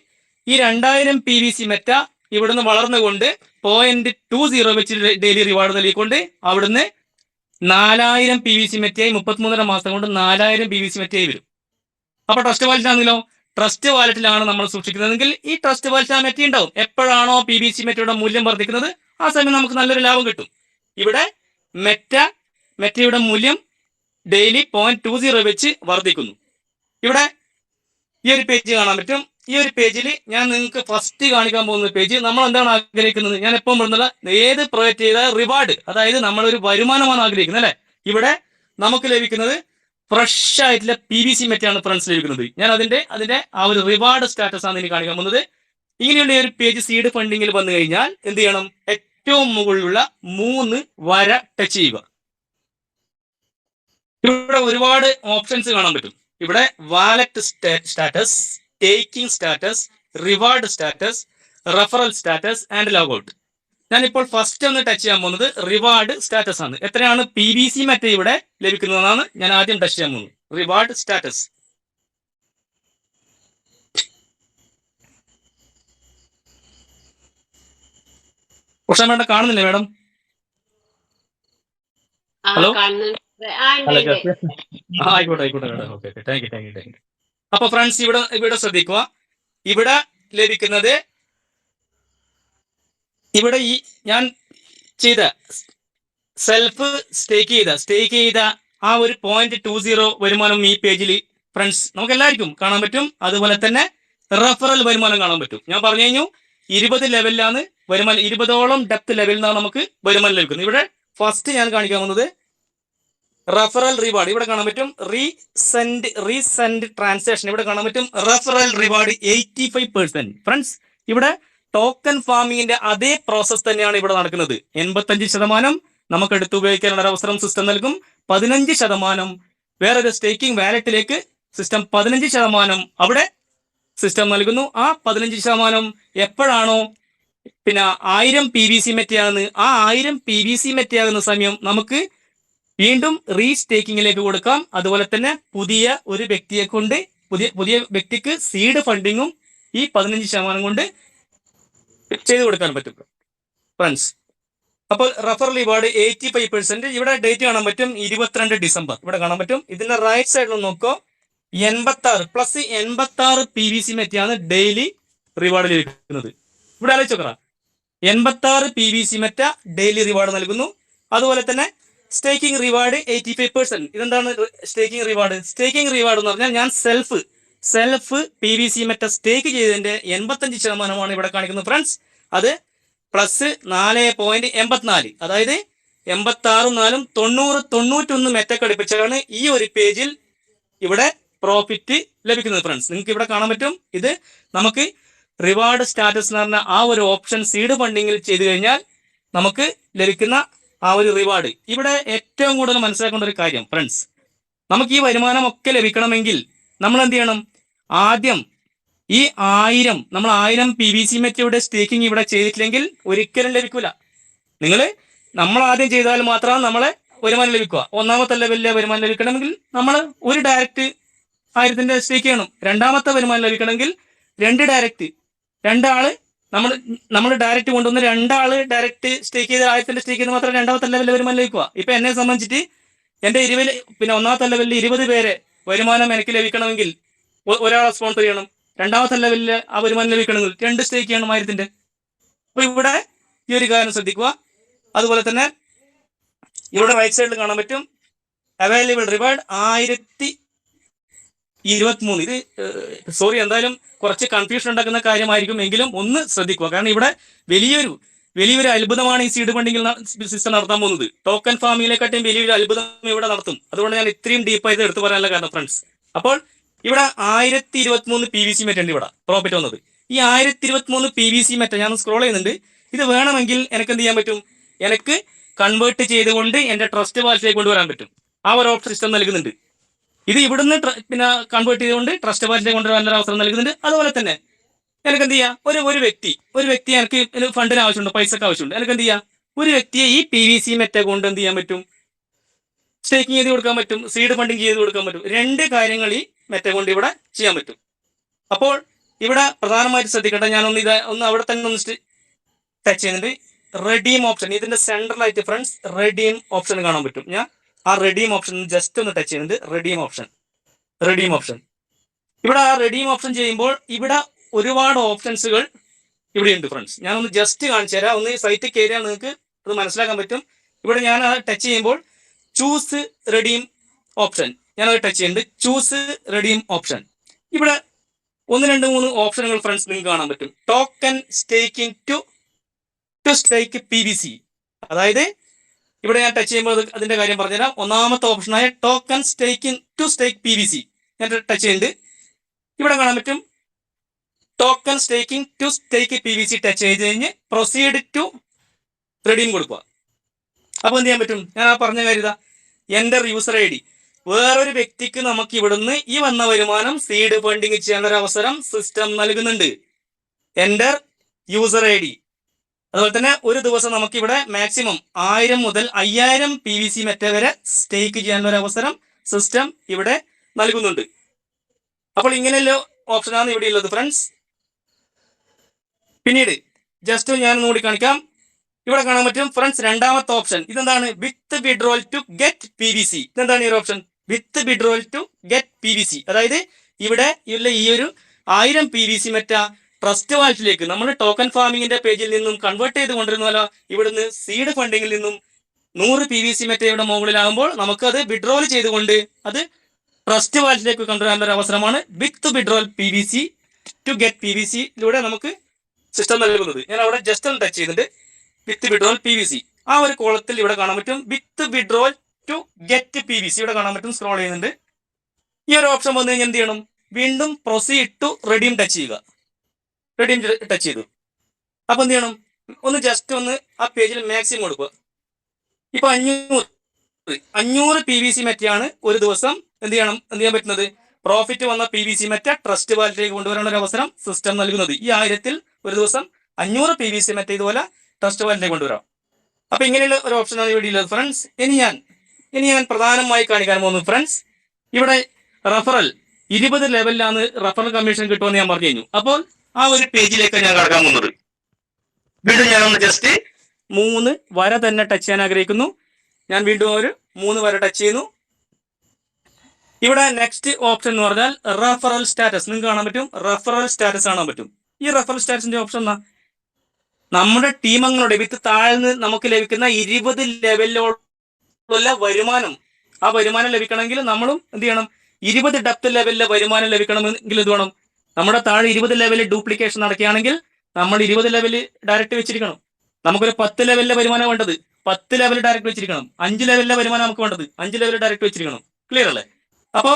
ഈ 2000 PVC മെറ്റ ഇവിടുന്ന് വളർന്നുകൊണ്ട് 0.20 വെച്ച് ഡെയിലി റിവാർഡ് നൽകിക്കൊണ്ട് അവിടുന്ന് 4000 PVC മെറ്റയായി 33.5 മാസം കൊണ്ട് 4000 PVC മെറ്റയായി വരും. അപ്പൊ ട്രസ്റ്റ് വാലറ്റ് ആണെങ്കിലോ? ട്രസ്റ്റ് വാലറ്റിലാണ് നമ്മൾ സൂക്ഷിക്കുന്നതെങ്കിൽ ഈ ട്രസ്റ്റ് വാലറ്റ് ആ മെറ്റ ഉണ്ടാവും. എപ്പോഴാണോ PVC മെറ്റയുടെ മൂല്യം വർദ്ധിക്കുന്നത് ആ സമയം നമുക്ക് നല്ലൊരു ലാഭം കിട്ടും. ഇവിടെ മെറ്റയുടെ മൂല്യം ഡെയിലി 0.20 വെച്ച് വർദ്ധിക്കുന്നു. ഇവിടെ ഈ ഒരു പേജ് കാണാൻ പറ്റും. ഈ ഒരു പേജിൽ ഞാൻ നിങ്ങൾക്ക് ഫസ്റ്റ് കാണിക്കാൻ പോകുന്ന പേജ് നമ്മൾ എന്താണ് ആഗ്രഹിക്കുന്നത്? ഞാൻ എപ്പോൾ പറഞ്ഞത് ഏത് പ്രൊവൈഡ് ചെയ്ത റിവാർഡ്, അതായത് നമ്മളൊരു വരുമാനമാണ് ആഗ്രഹിക്കുന്നത് അല്ലെ. ഇവിടെ നമുക്ക് ലഭിക്കുന്നത് ഫ്രഷ് ആയിട്ടുള്ള PVC മെറ്റയാണ് ഫ്രണ്ട്സ് ലഭിക്കുന്നത്. ഞാൻ അതിന്റെ ആ ഒരു റിവാർഡ് സ്റ്റാറ്റസ് ആണ് എനിക്ക് കാണിക്കാൻ പോകുന്നത്. ഇങ്ങനെയുള്ള ഒരു പേജ് സീഡ് ഫണ്ടിങ്ങിൽ വന്നു കഴിഞ്ഞാൽ എന്ത് ചെയ്യണം? ഏറ്റവും മുകളിലുള്ള 3 വര ടച്ച് ചെയ്യുക. ഇവിടെ ഒരുപാട് ഓപ്ഷൻസ് കാണാൻ പറ്റും. ഇവിടെ wallet status, taking status, reward status, referral status and logout. ഞാനിപ്പോൾ ഫസ്റ്റ് ഒന്ന് ടച്ച് ചെയ്യാൻ പോകുന്നത് റിവാർഡ് സ്റ്റാറ്റസ് ആണ്. എത്രയാണ് PVC മെറ്റ ഇവിടെ ലഭിക്കുന്നതെന്നാണ് ഞാൻ ആദ്യം ടച്ച് ചെയ്യാൻ പോകുന്നത്. Reward status. പക്ഷെ മേഡം കാണുന്നില്ലേ മേഡം? ഹലോ, ആയിക്കോട്ടെ മേഡം. Okay, thank you. അപ്പൊ ഫ്രണ്ട്സ് ഇവിടെ ശ്രദ്ധിക്കുക. ഇവിടെ ലഭിക്കുന്നത് ഇവിടെ ഈ ഞാൻ ചെയ്ത സെൽഫ് സ്റ്റേക്ക് ചെയ്ത ആ ഒരു 0.20 വരുമാനം ഈ പേജിൽ ഫ്രണ്ട്സ് നമുക്ക് എല്ലാവർക്കും കാണാൻ പറ്റും. അതുപോലെ തന്നെ റെഫറൽ വരുമാനം കാണാൻ പറ്റും. ഞാൻ പറഞ്ഞു കഴിഞ്ഞു 20 ലെവലിലാണ് വരുമാനം. 20ഓളം ഡെപ്ത് ലെവലിൽ നിന്നാണ് നമുക്ക് വരുമാനം ലഭിക്കുന്നത്. ഇവിടെ ഫസ്റ്റ് ഞാൻ കാണിക്കാൻ പോകുന്നത് റെഫറൽ റിവാർഡ്. ഇവിടെ കാണാൻ പറ്റും റീസെന്റ് ട്രാൻസാക്ഷൻ. ഇവിടെ കാണാൻ പറ്റും റെഫറൽ റിവാർഡ് 85%. ഫ്രണ്ട്സ് ഇവിടെ ടോക്കൺ ഫാമിങ്ങിന്റെ അതേ പ്രോസസ് തന്നെയാണ് ഇവിടെ നടക്കുന്നത്. 85% നമുക്ക് എടുത്ത് ഉപയോഗിക്കാനുള്ള ഒരു അവസരം സിസ്റ്റം നൽകും. 15% വേറൊരു സ്റ്റേക്കിംഗ് വാലറ്റിലേക്ക് സിസ്റ്റം 15% അവിടെ സിസ്റ്റം നൽകുന്നു. ആ 15% എപ്പോഴാണോ 1000 PVC മെറ്റയാകുന്ന ആ 1000 PVC മെറ്റയാകുന്ന സമയം നമുക്ക് വീണ്ടും റീസ്റ്റേക്കിങ്ങിലേക്ക് കൊടുക്കാം. അതുപോലെ തന്നെ പുതിയ ഒരു വ്യക്തിയെ കൊണ്ട് പുതിയ വ്യക്തിക്ക് സീഡ് ഫണ്ടിങ്ങും ഈ 15% കൊണ്ട് ചെയ്തു കൊടുക്കാൻ പറ്റും ഫ്രണ്ട്സ്. അപ്പോൾ റെഫറൽ റിവാർഡ് 85%. ഇവിടെ ഡേറ്റ് കാണാൻ പറ്റും 22 ഡിസംബർ. ഇവിടെ കാണാൻ പറ്റും. ഇതിന്റെ റൈറ്റ് സൈഡിൽ നോക്കോ 86 PVC മെറ്റയാണ് ഡെയിലി റിവാർഡ് ലഭിക്കുന്നത്. ഇവിടെ ആലോചിച്ചോക്കറ 86 PVC മെറ്റ ഡെയിലി റിവാർഡ് നൽകുന്നു. അതുപോലെ തന്നെ സ്റ്റേക്കിംഗ് റിവാർഡ് 85%. ഇതെന്താണ് സ്റ്റേക്കിംഗ് റിവാർഡ്? സ്റ്റേക്കിംഗ് റിവാർഡ് എന്ന് പറഞ്ഞാൽ ഞാൻ സെൽഫ് PVC മെറ്റ സ്റ്റേക്ക് ചെയ്തതിന്റെ 85% ഇവിടെ കാണിക്കുന്നത് ഫ്രണ്ട്സ്. അത് പ്ലസ് 4.84, അതായത് 86 4 90 91 മെറ്റ ഘടിപ്പിച്ചാണ് ഈ ഒരു പേജിൽ ഇവിടെ പ്രോഫിറ്റ് ലഭിക്കുന്നത് ഫ്രണ്ട്സ്. നിങ്ങൾക്ക് ഇവിടെ കാണാൻ പറ്റും. ഇത് നമുക്ക് റിവാർഡ് സ്റ്റാറ്റസ് എന്ന് പറഞ്ഞ ആ ഒരു ഓപ്ഷൻ സീഡ് ഫണ്ടിങ്ങിൽ ചെയ്തു കഴിഞ്ഞാൽ നമുക്ക് ലഭിക്കുന്ന ആ ഒരു റിവാർഡ്. ഇവിടെ ഏറ്റവും കൂടുതൽ മനസ്സിലാക്കേണ്ട ഒരു കാര്യം ഫ്രണ്ട്സ്, നമുക്ക് ഈ വരുമാനമൊക്കെ ലഭിക്കണമെങ്കിൽ നമ്മൾ എന്ത് ചെയ്യണം? ആദ്യം ഈ 1000 നമ്മൾ 1000 PVC മെറ്റയുടെ സ്റ്റേക്കിംഗ് ഇവിടെ ചെയ്തിട്ടില്ലെങ്കിൽ ഒരിക്കലും ലഭിക്കൂല. നമ്മൾ ആദ്യം ചെയ്താൽ മാത്രമാണ് നമ്മളെ വരുമാനം ലഭിക്കുക. ഒന്നാമത്തെ ലെവലിലെ വരുമാനം ലഭിക്കണമെങ്കിൽ നമ്മൾ ഒരു ഡയറക്റ്റ് 1000 സ്റ്റേക്ക് ചെയ്യണം. രണ്ടാമത്തെ വരുമാനം ലഭിക്കണമെങ്കിൽ 2 ഡയറക്റ്റ്, രണ്ടാള് നമ്മൾ ഡയറക്റ്റ് കൊണ്ടുവന്ന് 2 ആള് ഡയറക്റ്റ് സ്റ്റേക്ക് ചെയ്ത് 1000 സ്റ്റേക്ക് ചെയ്ത് മാത്രമേ രണ്ടാമത്തെ ലെവലിൽ വരുമാനം ലഭിക്കുക. ഇപ്പൊ എന്നെ സംബന്ധിച്ചിട്ട് എന്റെ 20 ഒന്നാമത്തെ ലെവലിൽ 20 പേരെ വരുമാനം എനിക്ക് ലഭിക്കണമെങ്കിൽ ഒരാളെ സ്പോൺസർ ചെയ്യണം. രണ്ടാമത്തെ ലെവലിൽ ആ വരുമാനം ലഭിക്കണമെങ്കിൽ 2 സ്റ്റേക്ക് ചെയ്യണം 1000. അപ്പൊ ഇവിടെ ഈ ഒരു കാര്യം ശ്രദ്ധിക്കുക. അതുപോലെ തന്നെ ഇവിടെ റൈറ്റ് സൈഡിൽ കാണാൻ പറ്റും അവൈലബിൾ റിവാർഡ് 1023. ഇത് സോറി, എന്തായാലും കുറച്ച് കൺഫ്യൂഷൻ ഉണ്ടാക്കുന്ന കാര്യമായിരിക്കും, എങ്കിലും ഒന്ന് ശ്രദ്ധിക്കുക. കാരണം ഇവിടെ വലിയൊരു അത്ഭുതമാണ് ഈ സീഡ് ഫണ്ടിങ്ങിൽ സിസ്റ്റം നടത്താൻ പോകുന്നത്. ടോക്കൺ ഫാമിങ്ങിനെക്കാട്ടും വലിയൊരു അത്ഭുതം ഇവിടെ നടത്തും. അതുകൊണ്ട് ഞാൻ ഇത്രയും ഡീപ്പായിട്ട് എടുത്തു പറയാനുള്ള കാരണം ഫ്രണ്ട്സ്. അപ്പോൾ ഇവിടെ 1023 PVC മെറ്റ് ഉണ്ട് ഇവിടെ പ്രോഫിറ്റ് വന്നത്. ഈ 1023 PVC മെറ്റ് ഞാൻ സ്ക്രോൾ ചെയ്യുന്നുണ്ട്. ഇത് വേണമെങ്കിൽ എനിക്ക് എന്ത് ചെയ്യാൻ പറ്റും? എനിക്ക് കൺവേർട്ട് ചെയ്തുകൊണ്ട് എന്റെ ട്രസ്റ്റ് വാലറ്റിലേക്ക് കൊണ്ടുവരാൻ പറ്റും. ആ ഒരു ഓപ്ഷൻ സിസ്റ്റം നൽകുന്നുണ്ട്. ഇത് ഇവിടുന്ന് പിന്നെ കൺവേർട്ട് ചെയ്തുകൊണ്ട് ട്രസ്റ്റ് വാലറ്റിലേക്ക് കൊണ്ടുവരാനുള്ള അവസരം നൽകുന്നുണ്ട്. അതുപോലെ തന്നെ എനിക്ക് എന്ത് ചെയ്യാം? ഒരു വ്യക്തി എനിക്ക് ഫണ്ടിന് ആവശ്യമുണ്ട്, പൈസക്ക് ആവശ്യമുണ്ട്. എനിക്ക് എന്ത് ചെയ്യാം? ഒരു വ്യക്തിയെ ഈ PVC മെറ്റ് കൊണ്ട് എന്ത് ചെയ്യാൻ പറ്റും? സ്റ്റേക്കിംഗ് ചെയ്ത് കൊടുക്കാൻ പറ്റും, സീഡ് ഫണ്ടിങ് ചെയ്ത് കൊടുക്കാൻ പറ്റും. 2 കാര്യങ്ങൾ ഈ മെറ്റ് കൊണ്ട് ഇവിടെ ചെയ്യാൻ പറ്റും. അപ്പോൾ ഇവിടെ പ്രധാനമായിട്ട് ശ്രദ്ധിക്കട്ടെ, ഒന്ന് അവിടെ തന്നെ ഒന്ന് ടച്ച് ചെയ്യുന്നുണ്ട്. റെഡീം ഓപ്ഷൻ, ഇതിന്റെ സെൻട്രലായിട്ട് ഫ്രണ്ട്സ് റെഡീം ഓപ്ഷൻ കാണാൻ പറ്റും. ഞാൻ ആ റെഡീം ഓപ്ഷൻ ജസ്റ്റ് ഒന്ന് ടച്ച് ചെയ്യുന്നുണ്ട്. റെഡീം ഓപ്ഷൻ ഇവിടെ ആ റെഡീം ഓപ്ഷൻ ചെയ്യുമ്പോൾ ഇവിടെ ഒരുപാട് ഓപ്ഷൻസുകൾ ഇവിടെയുണ്ട് ഫ്രണ്ട്സ്. ഞാനൊന്ന് ജസ്റ്റ് കാണിച്ചു തരാം. ഒന്ന് സൈറ്റ് കയറിയാൽ നിങ്ങൾക്ക് അത് മനസ്സിലാക്കാൻ പറ്റും. ഇവിടെ ഞാൻ ടച്ച് ചെയ്യുമ്പോൾ ചൂസ് റെഡീം ഓപ്ഷൻ, ഞാനത് ടച്ച് ചെയ്യുന്നുണ്ട്. ചൂസ് റെഡീം ഓപ്ഷൻ, ഇവിടെ 1 2 3 ഓപ്ഷനുകൾ ഫ്രണ്ട്സ് നിങ്ങൾക്ക് കാണാൻ പറ്റും. Token staking to stake PVC, അതായത് ഇവിടെ ഞാൻ ടച്ച് ചെയ്യുമ്പോൾ അതിന്റെ കാര്യം പറഞ്ഞുതരാം. ഒന്നാമത്തെ ഓപ്ഷനായ token staking to stake PVC ഞാൻ ടച്ച് ചെയ്യുന്നുണ്ട്. ഇവിടെ കാണാൻ പറ്റും token staking to stake PVC touch ചെയ്ത് കഴിഞ്ഞ് പ്രൊസീഡ് ടു റെഡീം കൊടുക്കുക. അപ്പോൾ എന്ത് ചെയ്യാൻ പറ്റും? ഞാൻ ആ പറഞ്ഞ കാര്യം, എൻ്റർ യൂസർ ID. വേറൊരു വ്യക്തിക്ക് നമുക്ക് ഇവിടുന്ന് ഈ വന്ന വരുമാനം സീഡ് ഫണ്ടിങ് ചെയ്യാനുള്ള അവസരം സിസ്റ്റം നൽകുന്നുണ്ട്. Enter user ID. അതുപോലെ തന്നെ ഒരു ദിവസം നമുക്ക് ഇവിടെ മാക്സിമം 1000 മുതൽ 5000 PVC മെറ്റ് വരെ സ്റ്റേക്ക് ചെയ്യാനുള്ള ഒരു അവസരം സിസ്റ്റം ഇവിടെ നൽകുന്നുണ്ട്. അപ്പോൾ ഇങ്ങനെയുള്ള ഓപ്ഷനാണ് ഇവിടെ ഉള്ളത് ഫ്രണ്ട്സ്. പിന്നീട് ജസ്റ്റ് ഞാൻ കൂടി കാണിക്കാം. ഇവിടെ കാണാൻ പറ്റും ഫ്രണ്ട്സ് രണ്ടാമത്തെ ഓപ്ഷൻ. ഇതെന്താണ്? With withdrawal to get PVC. ഇതെന്താണ് ഈ ഒരു option? With withdrawal to get PVC. അതായത് ഇവിടെ ഉള്ള ഈ ഒരു 1000 PVC മെറ്റ ട്രസ്റ്റ് വാലറ്റിലേക്ക് നമ്മൾ ടോക്കൺ ഫാമിങ്ങിന്റെ പേജിൽ നിന്നും കൺവേർട്ട് ചെയ്ത് കൊണ്ടിരുന്നല്ലോ. ഇവിടുന്ന് സീഡ് ഫണ്ടിങ്ങിൽ നിന്നും 100 PVC മെറ്റ ഇവിടെ മുകളിലാകുമ്പോൾ നമുക്കത് വിഡ്രോവൽ ചെയ്തുകൊണ്ട് അത് ട്രസ്റ്റ് വാലറ്റിലേക്ക് കൊണ്ടുവരാനുള്ള ഒരു അവസരമാണ് വിത്ത് വിഡ്രോവൽ PVC ടു ഗെറ്റ് PVC-യിലൂടെ നമുക്ക് സിസ്റ്റം നൽകുന്നത്. ഞാൻ അവിടെ ജസ്റ്റ് ഒന്ന് ടച്ച് ചെയ്തിട്ട് വിത്ത് വിഡ്രോവൽ PVC ആ ഒരു കോളത്തിൽ ഇവിടെ കാണാൻ പറ്റും. വിത്ത് വിഡ്രോവൽ ടു ഗെറ്റ് PVC ഇവിടെ കാണാൻ പറ്റും. സ്ക്രോൾ ചെയ്യുന്നുണ്ട്. ഈ ഒരു ഓപ്ഷൻ വന്നു കഴിഞ്ഞാൽ എന്ത് ചെയ്യണം? വീണ്ടും പ്രൊസീഡ് ടു റെഡീം ടച്ച് ചെയ്യുക. റെഡീം ടച്ച് ചെയ്തു. അപ്പൊ എന്ത് ചെയ്യണം? ഒന്ന് ജസ്റ്റ് ഒന്ന് ആ പേജിൽ മാക്സിമം കൊടുക്കുക. ഇപ്പൊ 500 PVC മെറ്റയാണ് ഒരു ദിവസം എന്ത് ചെയ്യാൻ പറ്റുന്നത്? പ്രോഫിറ്റ് വന്ന PVC മെറ്റ ട്രസ്റ്റ് വാലറ്റിലേക്ക് കൊണ്ടുവരാനുള്ള ഒരു അവസരം സിസ്റ്റം നൽകുന്നത്. ഈ 1000 ഒരു ദിവസം 500 PVC മെറ്റ ഇതുപോലെ ട്രസ്റ്റ് വാലറ്റിലേക്ക് കൊണ്ടുവരാം. അപ്പൊ ഇങ്ങനെയുള്ള ഒരു ഓപ്ഷനാണ് ഇവിടെ ഉള്ളത് ഫ്രണ്ട്സ്. ഇനി ഞാൻ പ്രധാനമായി കാണിക്കാൻ പോകുന്നത് ഫ്രണ്ട്സ്, ഇവിടെ റഫറൽ 20 ലെവലിലാണ് റഫറൽ കമ്മീഷൻ കിട്ടുമെന്ന് ഞാൻ പറഞ്ഞു കഴിഞ്ഞു. അപ്പോൾ ആ ഒരു പേജിലേക്ക് ഞാൻ കടക്കാൻ പോകുന്നത്. വീണ്ടും ഞാനൊന്ന് ജസ്റ്റ് 3 വര തന്നെ ടച്ച് ചെയ്യാൻ ആഗ്രഹിക്കുന്നു. ഞാൻ വീണ്ടും ഒരു 3 വര ടച്ച് ചെയ്യുന്നു. ഇവിടെ നെക്സ്റ്റ് ഓപ്ഷൻ എന്ന് പറഞ്ഞാൽ റഫറൽ സ്റ്റാറ്റസ്. നിങ്ങൾക്ക് കാണാൻ പറ്റും റഫറൽ സ്റ്റാറ്റസ് കാണാൻ പറ്റും. ഈ റഫറൽ സ്റ്റാറ്റസിന്റെ ഓപ്ഷൻ എന്നാ? നമ്മുടെ ടീം അംഗങ്ങളുടെ വിത്ത് താഴ്ന്ന് നമുക്ക് ലഭിക്കുന്ന 20 ലെവലിലുള്ള വരുമാനം, ആ വരുമാനം ലഭിക്കണമെങ്കിൽ നമ്മളും എന്ത് ചെയ്യണം? 20 ഡെപ്ത് ലെവലിലെ വരുമാനം ലഭിക്കണമെങ്കിൽ എന്ത് വേണം? നമ്മുടെ താഴെ 20 ലെവലിൽ ഡ്യൂപ്ലിക്കേഷൻ നടക്കുകയാണെങ്കിൽ നമ്മൾ 20 ലെവലിൽ ഡയറക്റ്റ് വെച്ചിരിക്കണം. നമുക്കൊരു 10 ലെവലിലെ വരുമാനം വേണ്ടത് 10 ലെവലിൽ ഡയറക്റ്റ് വെച്ചിരിക്കണം. 5 ലെവലിലെ വരുമാനം നമുക്ക് വേണ്ടത് 5 ലെവലിൽ ഡയറക്റ്റ് വെച്ചിരിക്കണം. ക്ലിയർ അല്ലേ? അപ്പോൾ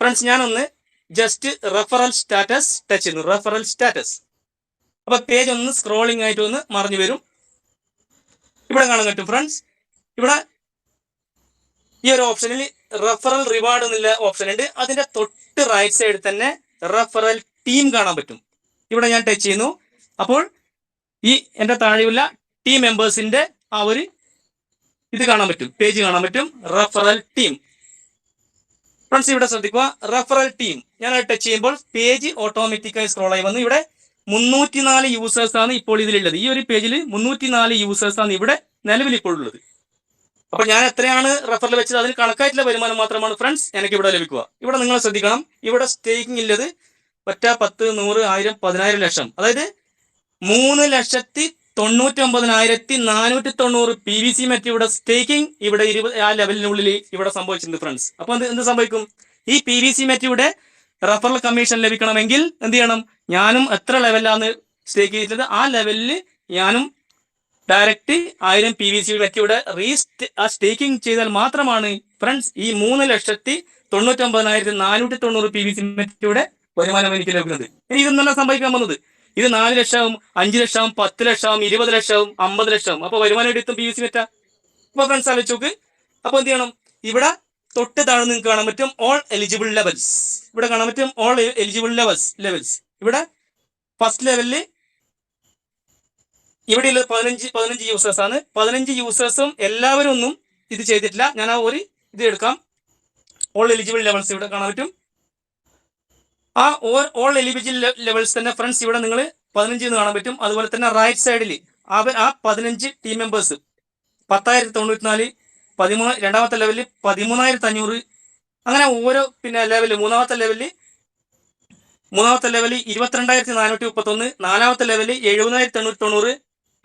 ഫ്രണ്ട്സ് ഞാനൊന്ന് ജസ്റ്റ് റെഫറൽ സ്റ്റാറ്റസ് ടച്ച് ചെയ്യുന്നു. Referral status. അപ്പൊ പേജ് ഒന്ന് സ്ക്രോളിംഗ് ആയിട്ട് ഒന്ന് മറിഞ്ഞു വരും. ഇവിടെ കാണാൻ പറ്റും ഫ്രണ്ട്സ്. ഇവിടെ ഈ ഒരു ഓപ്ഷനിൽ റെഫറൽ റിവാർഡ് എന്നുള്ള ഓപ്ഷൻ ഉണ്ട്. അതിന്റെ തൊട്ട് റൈറ്റ് സൈഡിൽ തന്നെ റെഫറൽ ടീം കാണാൻ പറ്റും. ഇവിടെ ഞാൻ ടച്ച് ചെയ്യുന്നു. അപ്പോൾ ഈ എന്റെ താഴെയുള്ള ടീം മെമ്പേഴ്സിന്റെ ആ ഒരു ഇത് കാണാൻ പറ്റും, പേജ് കാണാൻ പറ്റും, റെഫറൽ ടീം. ഫ്രണ്ട്സ് ഇവിടെ ശ്രദ്ധിക്കുക, റെഫറൽ ടീം ഞാൻ ടച്ച് ചെയ്യുമ്പോൾ പേജ് ഓട്ടോമാറ്റിക്കായി സ്ക്രോൾ ആയി വന്നു. ഇവിടെ 304 യൂസേഴ്സ് ആണ് ഇപ്പോൾ ഇതിലുള്ളത്. ഈ ഒരു പേജിൽ 304 യൂസേഴ്സ് ആണ് ഇവിടെ നിലവിൽ ഇപ്പോൾ ഉള്ളത്. അപ്പൊ ഞാൻ എത്രയാണ് റെഫറൽ വെച്ചത് അതിന് കണക്കായിട്ടുള്ള വരുമാനം മാത്രമാണ് ഫ്രണ്ട്സ് എനിക്ക് ഇവിടെ ലഭിക്കുക. ഇവിടെ നിങ്ങൾ ശ്രദ്ധിക്കണം, ഇവിടെ സ്റ്റേക്കിംഗ് ഉള്ളത് 10, 100, 1000, 10,000 ലക്ഷം, അതായത് 3,99,490 PVC മെറ്റ് ഇവിടെ സ്റ്റേക്കിംഗ് ഇവിടെ 20 ആ ലെവലിനുള്ളിൽ ഇവിടെ സംഭവിച്ചിട്ടുണ്ട് ഫ്രണ്ട്സ്. അപ്പൊ എന്ത് സംഭവിക്കും? ഈ PVC മെറ്റ് ഇവിടെ റെഫറൽ കമ്മീഷൻ ലഭിക്കണമെങ്കിൽ എന്ത് ചെയ്യണം? ഞാനും എത്ര ലെവലിലാണ് സ്റ്റേക്ക് ചെയ്തിട്ടുള്ളത് ആ ലെവലിൽ ഞാനും ഡയറക്റ്റ് 1000 PVC മെറ്റ് ഇവിടെ സ്റ്റേക്കിംഗ് ചെയ്താൽ മാത്രമാണ് ഫ്രണ്ട്സ് ഈ 3,99,490 PVC മെറ്റ് ഇവിടെ വരുമാനം എനിക്ക് ലഭിക്കുന്നത്. ഇനി ഇതൊന്നല്ല സംഭവിക്കാൻ പോകുന്നത്. ഇത് 4 ലക്ഷവും 5 ലക്ഷവും 10 ലക്ഷവും 20 ലക്ഷവും 50 ലക്ഷവും. അപ്പൊ വരുമാനം എടുത്തും PVC മെറ്റാ. അപ്പൊ ഫ്രണ്ട്സ് ആലോചിച്ച് നോക്ക്. അപ്പൊ എന്ത് ചെയ്യണം? ഇവിടെ തൊട്ട് താഴെ നിങ്ങൾക്ക് കാണാൻ പറ്റും ഓൾ എലിജിബിൾ ലെവൽസ്. ഇവിടെ കാണാൻ പറ്റും ഓൾ എലിജിബിൾ ലെവൽസ്. ഇവിടെ ഫസ്റ്റ് ലെവലിൽ ഇവിടെയുള്ള 15 യൂസേഴ്സ് ആണ്. 15 യൂസേഴ്സും എല്ലാവരും ഒന്നും ഇത് ചെയ്തിട്ടില്ല. ഞാൻ ആ ഒരു ഇത് എടുക്കാം. ഓൾ എലിജിബിൾ ലെവൽസ് ഇവിടെ കാണാൻ പറ്റും. ആ ഓൾ എലിജിബിൾ ലെവൽസ് തന്നെ ഫ്രണ്ട്സ് ഇവിടെ നിങ്ങൾ 15 എന്ന് കാണാൻ പറ്റും. അതുപോലെ തന്നെ റൈറ്റ് സൈഡിൽ ആ 15 ടീം മെമ്പേഴ്സ് 10,094, 13 രണ്ടാമത്തെ ലെവലിൽ 13,500, അങ്ങനെ ഓരോ ലെവല് മൂന്നാമത്തെ ലെവലിൽ 22,431, നാലാമത്തെ ലെവലിൽ 70,890,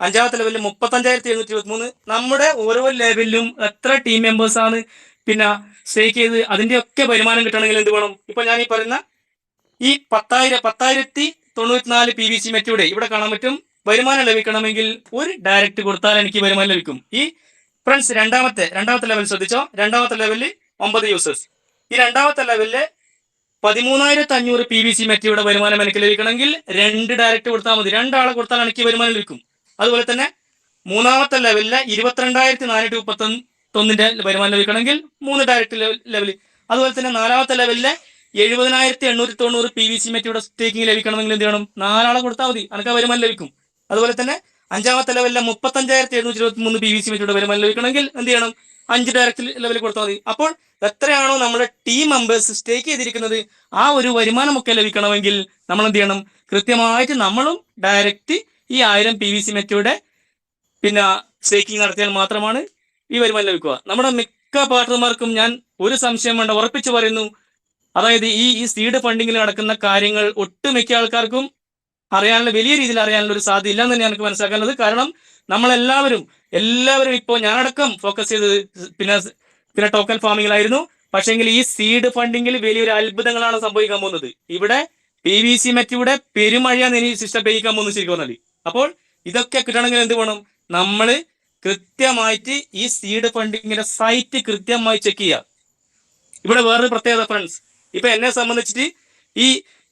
അഞ്ചാമത്തെ ലെവലിൽ 35,723. നമ്മുടെ ഓരോ ലെവലിലും എത്ര ടീം മെമ്പേഴ്സ് ആണ് സ്റ്റേക്ക് ചെയ്ത് അതിന്റെ ഒക്കെ വരുമാനം കിട്ടണമെങ്കിൽ എന്ത് വേണം? ഇപ്പൊ ഞാൻ ഈ പറയുന്ന ഈ 10,094 PVC മെറ്റൂടെ ഇവിടെ കാണാൻ പറ്റും. വരുമാനം ലഭിക്കണമെങ്കിൽ ഒരു ഡയറക്റ്റ് കൊടുത്താൽ എനിക്ക് വരുമാനം ലഭിക്കും. ഈ ഫ്രണ്ട്സ് രണ്ടാമത്തെ ലെവൽ ശ്രദ്ധിച്ചോ. രണ്ടാമത്തെ ലെവലിൽ 9 യൂസേഴ്സ്. ഈ രണ്ടാമത്തെ ലെവലില് 13,500 PVC മെറ്റയുടെ വരുമാനം എനിക്ക് ലഭിക്കണമെങ്കിൽ 2 ഡയറക്റ്റ് കൊടുത്താൽ മതി. 2 ആളെ കൊടുത്താൽ എനിക്ക് വരുമാനം ലഭിക്കും. അതുപോലെ തന്നെ മൂന്നാമത്തെ ലെവലില് 22,431 വരുമാനം ലഭിക്കണമെങ്കിൽ 3 ഡയറക്റ്റ് ലെവൽ. അതുപോലെ തന്നെ നാലാമത്തെ ലെവലിലെ 70,890 PVC മെറ്റയുടെ സ്റ്റേക്കിംഗ് ലഭിക്കണമെങ്കിൽ എന്ത് ചെയ്യണം? 4 ആളെ കൊടുത്താൽ മതി, എനിക്ക് വരുമാനം ലഭിക്കും. അതുപോലെ തന്നെ അഞ്ചാമത്തെ ലെവലിലെ 35,723 PVC മെറ്റയുടെ വരുമാനം ലഭിക്കണമെങ്കിൽ എന്ത് ചെയ്യണം? 5 ഡയറക്റ്റ് ലെവലിൽ കൊടുത്താൽ മതി. അപ്പോൾ എത്രയാണോ നമ്മുടെ ടീം മെമ്പേഴ്സ് സ്റ്റേക്ക് ചെയ്തിരിക്കുന്നത് ആ ഒരു വരുമാനമൊക്കെ ലഭിക്കണമെങ്കിൽ നമ്മൾ എന്ത് ചെയ്യണം? കൃത്യമായിട്ട് നമ്മളും ഡയറക്റ്റ് ഈ 1000 PVC മെറ്റയുടെ സ്റ്റേക്കിംഗ് നടത്തിയാൽ മാത്രമാണ് ഈ വരുമാനം ലഭിക്കുക. നമ്മുടെ മിക്ക പാർട്ട്ണർമാർക്കും ഞാൻ ഒരു സംശയം വേണ്ട ഉറപ്പിച്ചു പറയുന്നു, അതായത് ഈ സീഡ് ഫണ്ടിങ്ങിൽ നടക്കുന്ന കാര്യങ്ങൾ ഒട്ടുമിക്ക ആൾക്കാർക്കും അറിയാനുള്ള വലിയ രീതിയിൽ അറിയാനുള്ള ഒരു സാധ്യത ഇല്ലെന്ന് തന്നെ എനിക്ക് മനസ്സിലാക്കുന്നത്. കാരണം നമ്മളെല്ലാവരും ഇപ്പോൾ ഞാനടക്കം ഫോക്കസ് ചെയ്തത് പിന്നെ ടോക്കൺ ഫാമിങ്ങിലായിരുന്നു. പക്ഷെങ്കിൽ ഈ സീഡ് ഫണ്ടിങ്ങിൽ വലിയൊരു അത്ഭുതങ്ങളാണ് സംഭവിക്കാൻ പോകുന്നത്. ഇവിടെ PVC മെറ്റയുടെ പെരുമഴയാണ് ഇനി സിസ്റ്റം ഉപയോഗിക്കാൻ പോകുന്നത് ശരിക്കും പറഞ്ഞാൽ. അപ്പോൾ ഇതൊക്കെ കിട്ടണമെങ്കിൽ എന്ത് വേണം? നമ്മൾ കൃത്യമായിട്ട് ഈ സീഡ് ഫണ്ടിങ്ങിന്റെ സൈറ്റ് കൃത്യമായി ചെക്ക് ചെയ്യുക. ഇവിടെ വേറൊരു പ്രത്യേകത ഫ്രണ്ട്സ്, ഇപ്പൊ എന്നെ സംബന്ധിച്ചിട്ട്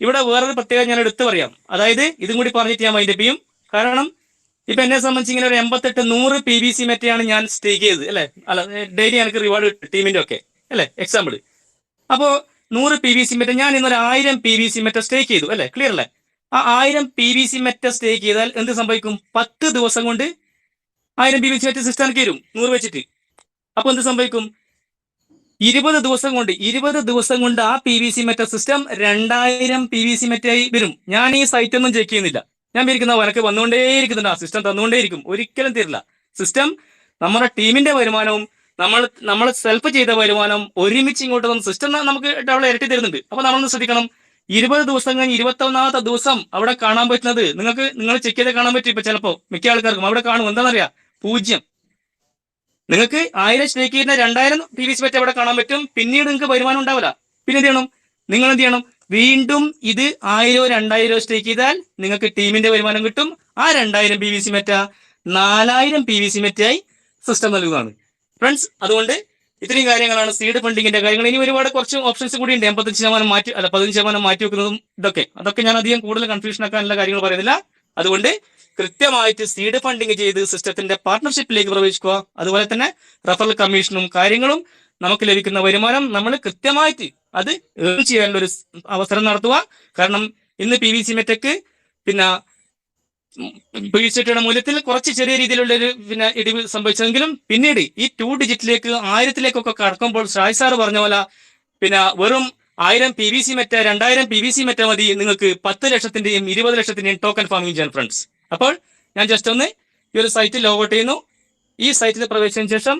ഇവിടെ വേറൊരു പ്രത്യേകത ഞാൻ എടുത്തു പറയാം. അതായത് ഇതും കൂടി പറഞ്ഞിട്ട് ഞാൻ മൈൻഡ് അപ്പ് ചെയ്യും. കാരണം ഇപ്പൊ എന്നെ സംബന്ധിച്ച് ഇങ്ങനെ ഒരു 88-100 PVC മെറ്റയാണ് ഞാൻ സ്റ്റേക്ക് ചെയ്തത് അല്ലെ. ഡെയിലി എനിക്ക് റിവാർഡ് കിട്ടും ടീമിന്റെ ഒക്കെ അല്ലെ, എക്സാമ്പിൾ. അപ്പോ 100 PVC മെറ്റ ഞാൻ ഇന്നൊരു 1000 PVC മെറ്റ സ്റ്റേക്ക് ചെയ്തു അല്ലെ, ക്ലിയർ അല്ലേ? ആ 1000 PVC മെറ്റ സ്റ്റേക്ക് ചെയ്താൽ എന്ത് സംഭവിക്കും? 10 ദിവസം കൊണ്ട് 1000 PVC മെറ്റ സിസ്റ്റം കയറും 100 വെച്ചിട്ട്. അപ്പൊ എന്ത് സംഭവിക്കും? 20 ദിവസം കൊണ്ട് ആ PVC മെറ്റ സിസ്റ്റം 2000 PVC മെറ്റായി വരും. ഞാൻ ഈ സൈറ്റ് ഒന്നും ചെക്ക് ചെയ്യുന്നില്ല. ഞാൻ വിചാരിക്കുന്ന എനിക്ക് വന്നുകൊണ്ടേയിരിക്കുന്നുണ്ട്, ആ സിസ്റ്റം തന്നുകൊണ്ടേയിരിക്കും, ഒരിക്കലും തരില്ല. സിസ്റ്റം നമ്മുടെ ടീമിന്റെ വരുമാനവും നമ്മൾ സെൽഫ് ചെയ്ത വരുമാനം ഒരുമിച്ച് ഇങ്ങോട്ട് വന്ന് സിസ്റ്റം നമുക്ക് അവിടെ ഇരട്ടി തരുന്നുണ്ട്. അപ്പൊ നമ്മളൊന്ന് ശ്രദ്ധിക്കണം. 20 ദിവസം കഴിഞ്ഞ് 21ാമത്തെ ദിവസം അവിടെ കാണാൻ പറ്റുന്നത് നിങ്ങൾ ചെക്ക് ചെയ്ത് കാണാൻ പറ്റും. ഇപ്പൊ ചിലപ്പോ മിക്ക ആൾക്കാർക്കും അവിടെ കാണും എന്താണെന്നറിയാം? 0. നിങ്ങൾക്ക് 1000 സ്റ്റേക്ക് ചെയ്യുന്ന 2000 PVC മെറ്റ് അവിടെ കാണാൻ പറ്റും. പിന്നീട് നിങ്ങൾക്ക് വരുമാനം ഉണ്ടാവില്ല. പിന്നെ എന്ത് ചെയ്യണം? നിങ്ങൾ എന്ത് ചെയ്യണം? വീണ്ടും ഇത് 1000-2000 സ്റ്റേക്ക് ചെയ്താൽ നിങ്ങൾക്ക് ടീമിന്റെ വരുമാനം കിട്ടും. ആ 2000 PVC മെറ്റ 4000 PVC മെറ്റായി സിസ്റ്റം നൽകുന്നതാണ് ഫ്രണ്ട്സ്. അതുകൊണ്ട് ഇത്രയും കാര്യങ്ങളാണ് സീഡ് ഫണ്ടിങ്ങിന്റെ കാര്യങ്ങൾ. ഇനി ഒരുപാട് കുറച്ച് ഓപ്ഷൻസ് കൂടി ഉണ്ട്. 15% മാറ്റി വെക്കുന്നതും അതൊക്കെ ഞാൻ അധികം കൂടുതൽ കൺഫ്യൂഷൻ ആക്കാനുള്ള കാര്യങ്ങൾ പറയുന്നില്ല. അതുകൊണ്ട് കൃത്യമായിട്ട് സീഡ് ഫണ്ടിങ് ചെയ്ത് സിസ്റ്റത്തിന്റെ പാർട്ട്ണർഷിപ്പിലേക്ക് പ്രവേശിക്കുക. അതുപോലെ തന്നെ റഫറൽ കമ്മീഷനും കാര്യങ്ങളും നമുക്ക് ലഭിക്കുന്ന വരുമാനം നമ്മൾ കൃത്യമായിട്ട് അത് ഏൺ ചെയ്യാനുള്ള ഒരു അവസരം നടത്തുക. കാരണം ഇന്ന് PVC മെറ്റക്ക് പിന്നെ PVC മൂല്യത്തിൽ കുറച്ച് ചെറിയ രീതിയിലുള്ള ഒരു ഇടിവ് സംഭവിച്ചെങ്കിലും പിന്നീട് ഈ 2 ഡിജിറ്റിലേക്ക് 1000-ലേക്കൊക്കെ കടക്കുമ്പോൾ ഷായ് സാർ പറഞ്ഞ പോലെ വെറും 1000 PVC മെറ്റ 2000 PVC മെറ്റ മതി നിങ്ങൾക്ക് 10 ലക്ഷത്തിന്റെയും 20 ലക്ഷത്തിന്റെയും ടോക്കൺ ഫാമിംഗ് ചെയ്യാൻ ഫ്രണ്ട്സ്. അപ്പോൾ ഞാൻ ജസ്റ്റ് ഒന്ന് ഈ ഒരു സൈറ്റ് ലോഗൗട്ട് ചെയ്യുന്നു. ഈ സൈറ്റിൽ പ്രവേശിച്ചതിന് ശേഷം